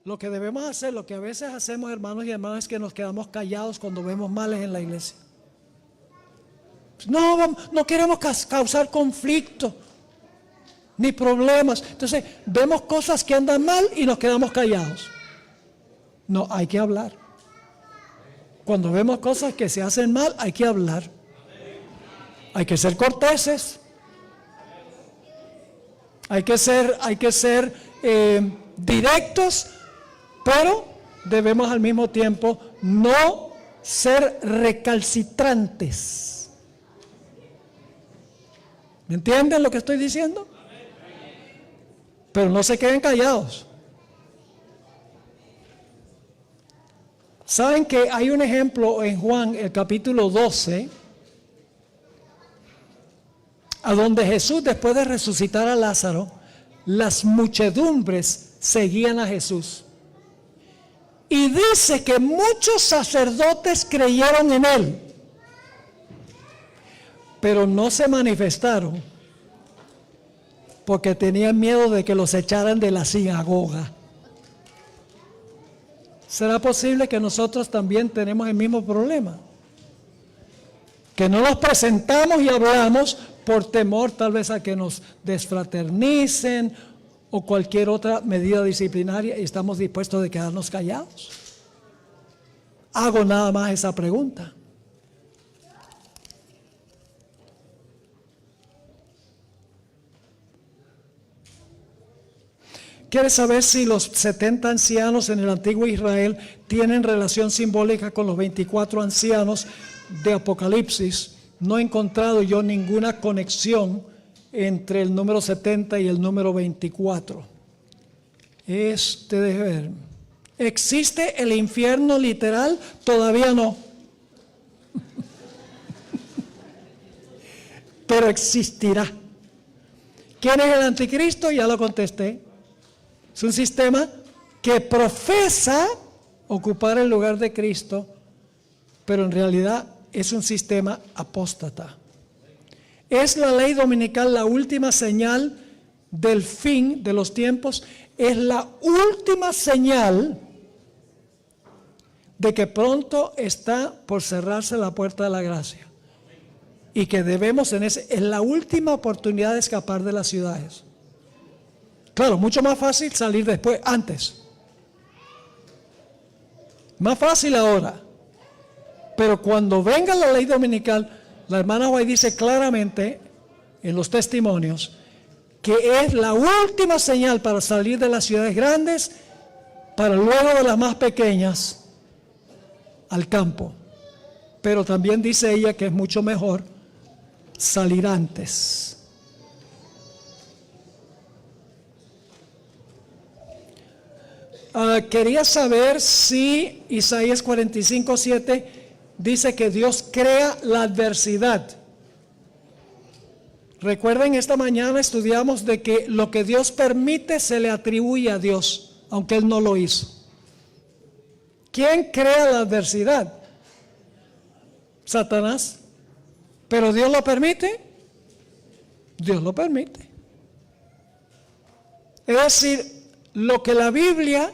Lo que debemos hacer, lo que a veces hacemos, hermanos y hermanas, es que nos quedamos callados cuando vemos males en la iglesia. No queremos causar conflicto ni problemas. Entonces vemos cosas que andan mal y nos quedamos callados. No, hay que hablar. Cuando vemos cosas que se hacen mal, hay que hablar. Hay que ser corteses. Hay que ser directos, pero debemos al mismo tiempo no ser recalcitrantes. ¿Me entienden lo que estoy diciendo? Pero no se queden callados. ¿Saben que hay un ejemplo en Juan, el capítulo 12, a donde Jesús, después de resucitar a Lázaro, las muchedumbres seguían a Jesús? Y dice que muchos sacerdotes creyeron en él, pero no se manifestaron porque tenían miedo de que los echaran de la sinagoga. ¿Será posible que nosotros también tenemos el mismo problema? Que no nos presentamos y hablamos por temor tal vez a que nos desfraternicen o cualquier otra medida disciplinaria y estamos dispuestos de quedarnos callados. Hago nada más esa pregunta. ¿Quieres saber si los 70 ancianos en el antiguo Israel tienen relación simbólica con los 24 ancianos de Apocalipsis? No he encontrado yo ninguna conexión entre el número 70 y el número 24. Deje ver. ¿Existe el infierno literal? Todavía no. Pero existirá. ¿Quién es el anticristo? Ya lo contesté. Es un sistema que profesa ocupar el lugar de Cristo, pero en realidad es un sistema apóstata. ¿Es la ley dominical la última señal del fin de los tiempos? Es la última señal de que pronto está por cerrarse la puerta de la gracia y que debemos es la última oportunidad de escapar de las ciudades. Claro, mucho más fácil salir después, antes. Más fácil ahora. Pero cuando venga la ley dominical, la hermana White dice claramente en los testimonios que es la última señal para salir de las ciudades grandes, para luego de las más pequeñas al campo. Pero también dice ella que es mucho mejor salir antes. Quería saber si Isaías 45:7 dice que Dios crea la adversidad. Recuerden, esta mañana estudiamos de que lo que Dios permite se le atribuye a Dios, aunque Él no lo hizo. ¿Quién crea la adversidad? Satanás. ¿Pero Dios lo permite? Dios lo permite. Es decir, lo que la Biblia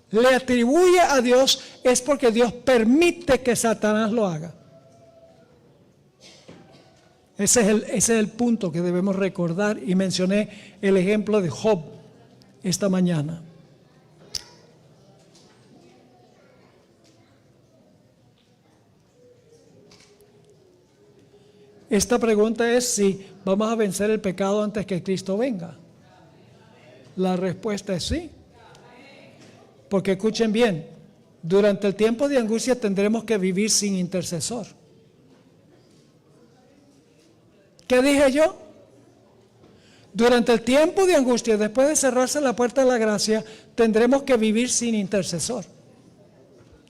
le atribuye a Dios es porque Dios permite que Satanás lo haga. Ese es el punto que debemos recordar, y mencioné el ejemplo de Job esta mañana. Esta pregunta es si vamos a vencer el pecado antes que Cristo venga. La respuesta es sí. Porque escuchen bien, durante el tiempo de angustia tendremos que vivir sin intercesor. ¿Qué dije yo? Durante el tiempo de angustia, después de cerrarse la puerta de la gracia, tendremos que vivir sin intercesor.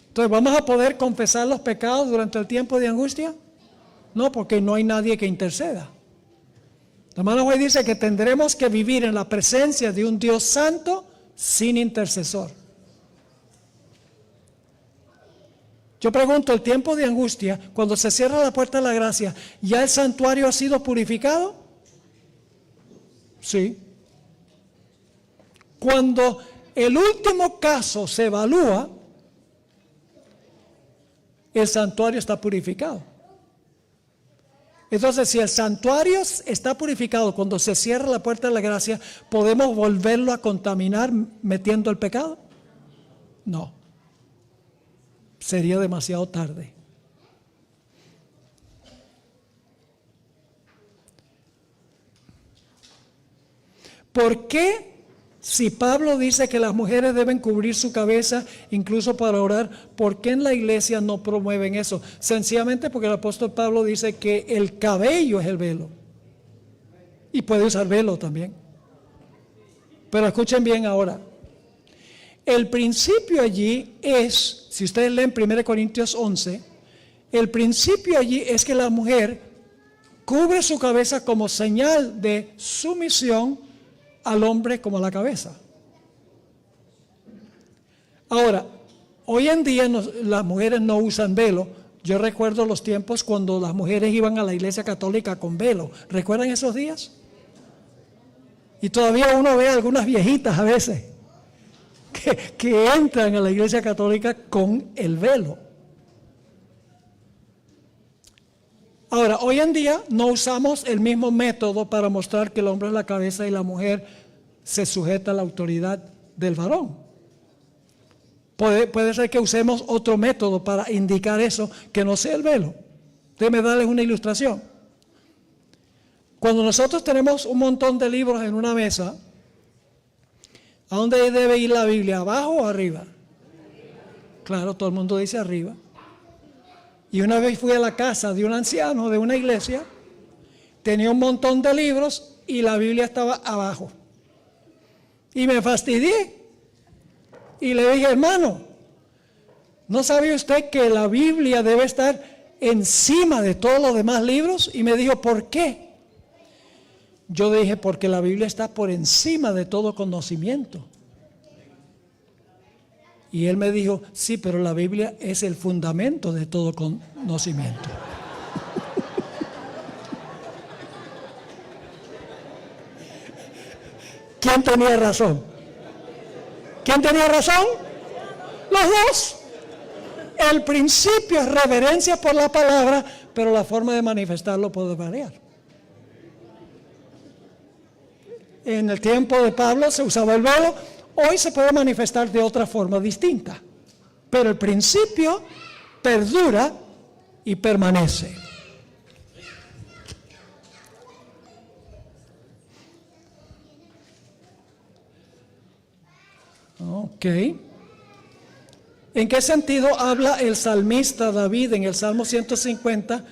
Entonces, ¿vamos a poder confesar los pecados durante el tiempo de angustia? No, porque no hay nadie que interceda. La hermana White dice que tendremos que vivir en la presencia de un Dios santo sin intercesor. Yo pregunto, el tiempo de angustia, cuando se cierra la puerta de la gracia, ¿ya el santuario ha sido purificado? Sí. Cuando el último caso se evalúa, el santuario está purificado. Entonces, si el santuario está purificado cuando se cierra la puerta de la gracia, ¿podemos volverlo a contaminar metiendo el pecado? No. Sería demasiado tarde. ¿Por qué, si Pablo dice que las mujeres deben cubrir su cabeza incluso para orar, por qué en la iglesia no promueven eso? Sencillamente porque el apóstol Pablo dice que el cabello es el velo. Y puede usar velo también. Pero escuchen bien ahora. El principio allí es, si ustedes leen 1 Corintios 11, el principio allí es que la mujer cubre su cabeza como señal de sumisión al hombre como la cabeza. Ahora, hoy en día las mujeres no usan velo. Yo recuerdo los tiempos cuando las mujeres iban a la iglesia católica con velo. ¿Recuerdan esos días? Y todavía uno ve a algunas viejitas a veces que entran a la iglesia católica con el velo. Ahora, hoy en día no usamos el mismo método para mostrar que el hombre es la cabeza y la mujer se sujeta a la autoridad del varón. Puede ser que usemos otro método para indicar eso, que no sea el velo. Déjenme darles una ilustración. Cuando nosotros tenemos un montón de libros en una mesa, ¿a dónde debe ir la Biblia? ¿Abajo o arriba? Claro, todo el mundo dice arriba. Y una vez fui a la casa de un anciano de una iglesia, tenía un montón de libros y la Biblia estaba abajo. Y me fastidié. Y le dije, hermano, ¿no sabe usted que la Biblia debe estar encima de todos los demás libros? Y me dijo, ¿por qué? Yo dije, porque la Biblia está por encima de todo conocimiento. Y él me dijo, sí, pero la Biblia es el fundamento de todo conocimiento. ¿Quién tenía razón? ¿Quién tenía razón? Los dos. El principio es reverencia por la palabra, pero la forma de manifestarlo puede variar. En el tiempo de Pablo se usaba el velo, hoy se puede manifestar de otra forma distinta, pero el principio perdura y permanece. Ok. ¿En qué sentido habla el salmista David en el Salmo 150?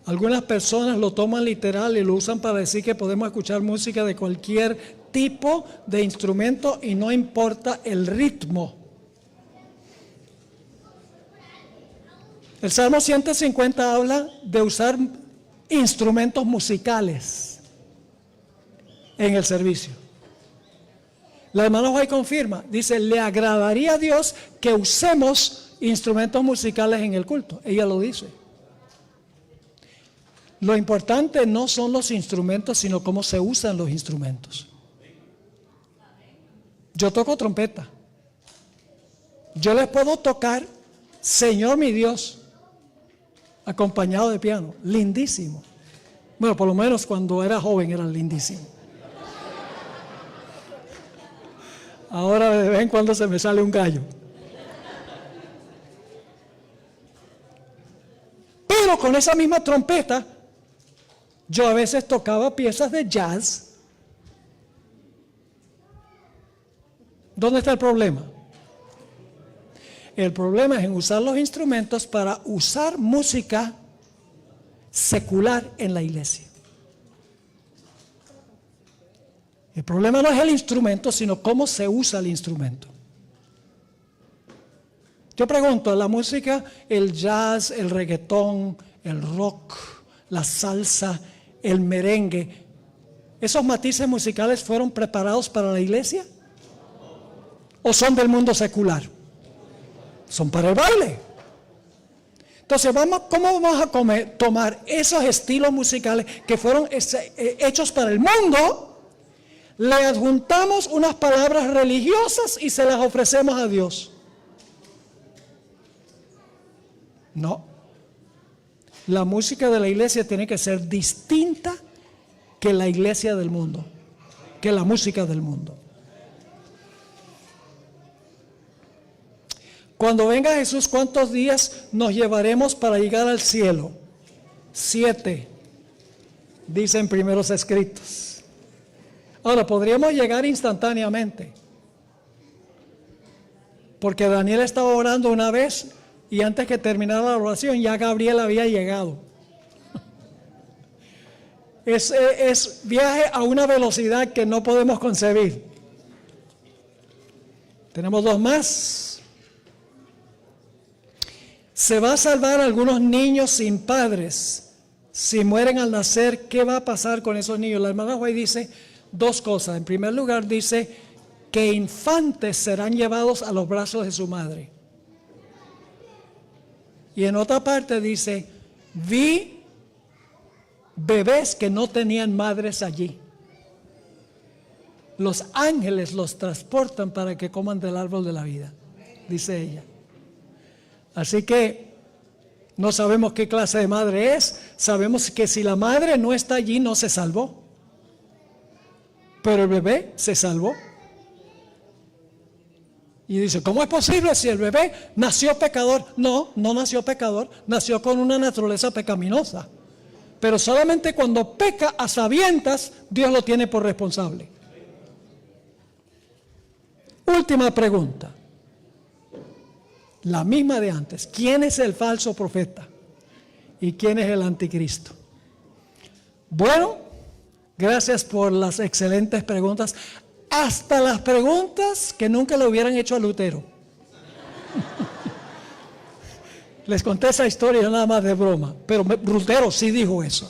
Algunas personas lo toman literal y lo usan para decir que podemos escuchar música de cualquier tipo de instrumento y no importa el ritmo. El Salmo 150 habla de usar instrumentos musicales en el servicio. La hermana White confirma, dice, le agradaría a Dios que usemos instrumentos musicales en el culto. Ella lo dice. Lo importante no son los instrumentos, sino cómo se usan los instrumentos. Yo toco trompeta. Yo les puedo tocar, Señor mi Dios, acompañado de piano. Lindísimo. Bueno, por lo menos cuando era joven era lindísimo. Ahora de vez en cuando se me sale un gallo. Pero con esa misma trompeta, yo a veces tocaba piezas de jazz. ¿Dónde está el problema? El problema es en usar los instrumentos para usar música secular en la iglesia. El problema no es el instrumento, sino cómo se usa el instrumento. Yo pregunto, la música, el jazz, el reggaetón, el rock, la salsa, el merengue, ¿esos matices musicales fueron preparados para la iglesia? ¿O son del mundo secular? Son para el baile. Entonces, ¿cómo vamos a tomar esos estilos musicales que fueron hechos para el mundo? Le adjuntamos unas palabras religiosas y se las ofrecemos a Dios. No. La música de la iglesia tiene que ser distinta que la iglesia del mundo, que la música del mundo. Cuando venga Jesús, ¿cuántos días nos llevaremos para llegar al cielo? 7, dicen primeros escritos. Ahora, podríamos llegar instantáneamente, porque Daniel estaba orando una vez y antes que terminara la oración ya Gabriel había llegado. Es viaje a una velocidad que no podemos concebir. Tenemos 2 más. Se va a salvar a algunos niños sin padres. Si mueren al nacer, ¿qué va a pasar con esos niños? La hermana White dice 2 cosas. En primer lugar, dice que infantes serán llevados a los brazos de su madre. Y en otra parte dice, vi bebés que no tenían madres allí. Los ángeles los transportan para que coman del árbol de la vida, dice ella. Así que no sabemos qué clase de madre es. Sabemos que si la madre no está allí, no se salvó. Pero el bebé se salvó. Y dice, ¿cómo es posible si el bebé nació pecador? No, no nació pecador, nació con una naturaleza pecaminosa. Pero solamente cuando peca a sabiendas, Dios lo tiene por responsable. Última pregunta. La misma de antes. ¿Quién es el falso profeta? ¿Y quién es el anticristo? Bueno, gracias por las excelentes preguntas. Hasta las preguntas que nunca le hubieran hecho a Lutero. Les conté esa historia nada más de broma, pero Lutero sí dijo eso.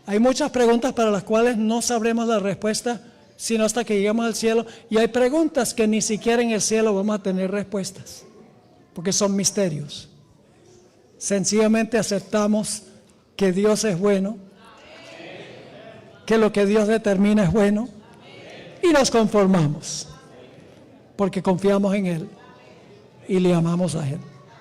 Hay muchas preguntas para las cuales no sabremos la respuesta sino hasta que lleguemos al cielo. Y hay preguntas que ni siquiera en el cielo vamos a tener respuestas, porque son misterios. Sencillamente aceptamos que Dios es bueno, que lo que Dios determina es bueno, y nos conformamos, porque confiamos en Él y le amamos a Él.